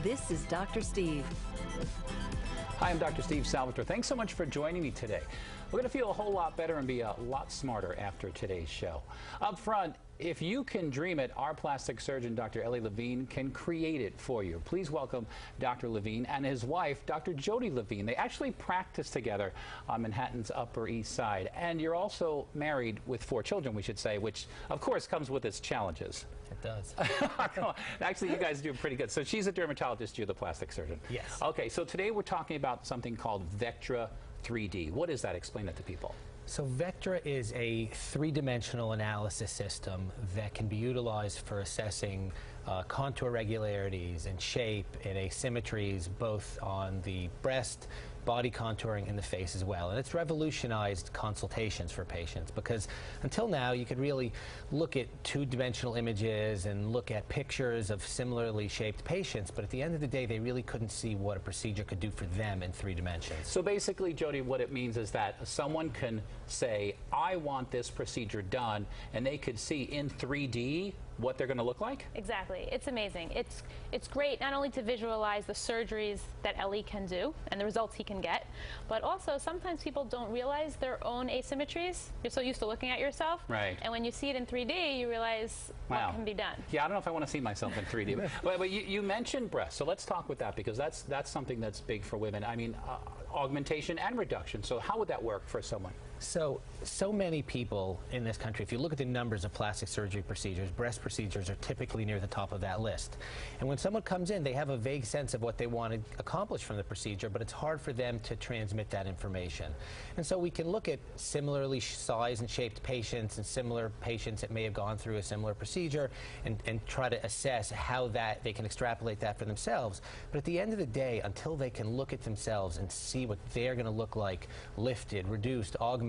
This is Dr. Steve. Hi, I'm Dr. Steve Salvatore. Thanks so much for joining me today. We're going to feel a whole lot better and be a lot smarter after today's show. Up front, if you can dream it, our plastic surgeon, Dr. Elie Levine, can create it for you. Please welcome Dr. Levine and his wife, Dr. Jody Levine. They actually practice together on Manhattan's Upper East Side. And you're also married with 4 children, we should say, which, of course, comes with its challenges. It does. Come on. Actually, you guys do pretty good. So she's a dermatologist, you're the plastic surgeon. Yes. Okay, so today we're talking about something called VECTRA 3D. What is that? Explain that to people. So VECTRA is a 3-dimensional analysis system that can be utilized for assessing contour regularities and shape and asymmetries both on the breast, body contouring, and the face as well. And it's revolutionized consultations for patients because until now you could really look at 2-dimensional images and look at pictures of similarly shaped patients, but at the end of the day they really couldn't see what a procedure could do for them in 3 dimensions. So basically, Jody, what it means is that someone can say, I want this procedure done, and they could see in 3D what they're going to look like? Exactly. It's amazing. It's great not only to visualize the surgeries that Elie can do and the results he can get, but also sometimes people don't realize their own asymmetries. You're so used to looking at yourself. Right. And when you see it in 3D, you realize what can be done. Yeah, I don't know if I want to see myself in 3D. but you mentioned breast, so let's talk with that because that's something that's big for women. I mean, augmentation and reduction. So how would that work for someone? So many people in this country, if you look at the numbers of plastic surgery procedures, breast procedures are typically near the top of that list. And when someone comes in, they have a vague sense of what they want to accomplish from the procedure, but it's hard for them to transmit that information. And so we can look at similarly sized and shaped patients and similar patients that may have gone through a similar procedure and try to assess how that they can extrapolate that for themselves. But at the end of the day, until they can look at themselves and see what they're going to look like, lifted, reduced, augmented,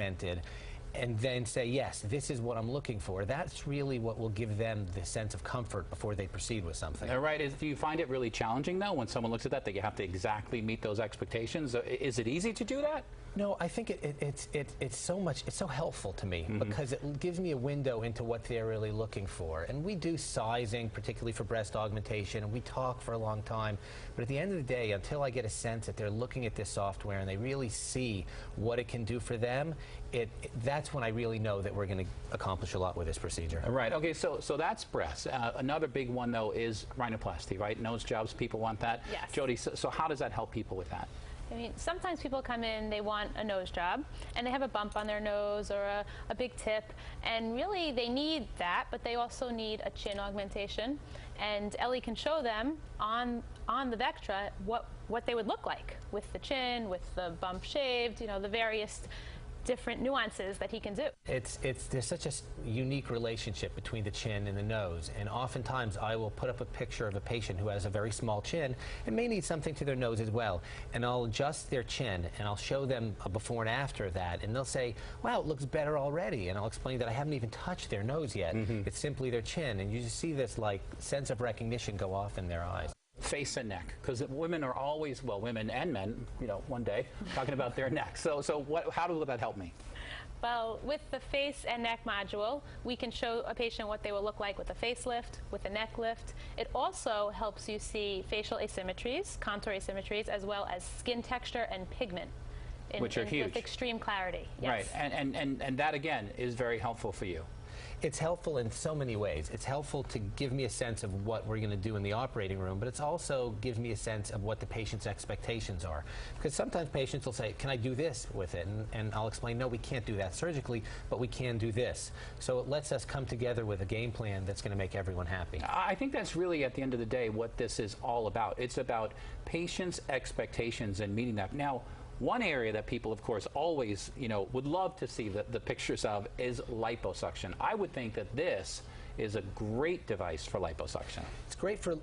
and then say, yes, this is what I'm looking for, that's really what will give them the sense of comfort before they proceed with something. Right. Do you find it really challenging, though, when someone looks at that you have to exactly meet those expectations? Is it easy to do that? No, I think it's so helpful to me because it gives me a window into what they're really looking for. And we do sizing, particularly for breast augmentation, and we talk for a long time. But at the end of the day, until I get a sense that they're looking at this software and they really see what it can do for them, that's when I really know that we're going to accomplish a lot with this procedure. Right. Okay. So that's breast. Another big one, though, is rhinoplasty. Right. Nose jobs. People want that. Yes. Jody. So how does that help people with that? I mean, sometimes people come in, they want a nose job, and they have a bump on their nose or a big tip, and really they need that, but they also need a chin augmentation. And Elie can show them on the VECTRA what they would look like with the chin, with the bump shaved, you know, the various different nuances that he can do. There's such a unique relationship between the chin and the nose, and oftentimes I will put up a picture of a patient who has a very small chin and may need something to their nose as well, and I'll adjust their chin and I'll show them a before and after of that, and they'll say, wow, it looks better already, and I'll explain that I haven't even touched their nose yet. It's simply their chin, and you just see this like sense of recognition go off in their eyes. Face and neck, because women are always, well, women and men, you know, one day, talking about their neck. So how will that help me? Well, with the face and neck module, we can show a patient what they will look like with a facelift, with a neck lift. It also helps you see facial asymmetries, contour asymmetries, as well as skin texture and pigment. Which are huge. With extreme clarity. Yes. Right, and that, again, is very helpful for you. It's helpful in so many ways. It's helpful to give me a sense of what we're going to do in the operating room, but it also gives me a sense of what the patient's expectations are. Because sometimes patients will say, can I do this with it? And I'll explain, no, we can't do that surgically, but we can do this. So it lets us come together with a game plan that's going to make everyone happy. I think that's really, at the end of the day, what this is all about. It's about patients' expectations and meeting that. Now, one area that people, of course, always, you know, would love to see the pictures of is liposuction. I would think that this is a great device for liposuction. It's great for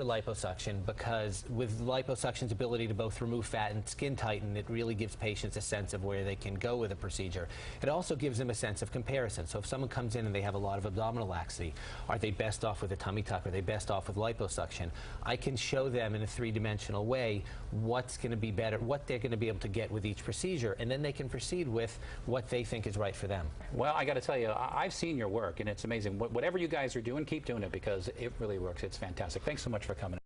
liposuction because with liposuction's ability to both remove fat and skin tighten, it really gives patients a sense of where they can go with a procedure. It also gives them a sense of comparison. So if someone comes in and they have a lot of abdominal laxity, are they best off with a tummy tuck? Are they best off with liposuction? I can show them in a 3-dimensional way what's going to be better, what they're going to be able to get with each procedure, and then they can proceed with what they think is right for them. Well, I got to tell you, I've seen your work, and it's amazing. Whatever you guys are doing, keep doing it because it really works. It's fantastic. Thanks so much for coming.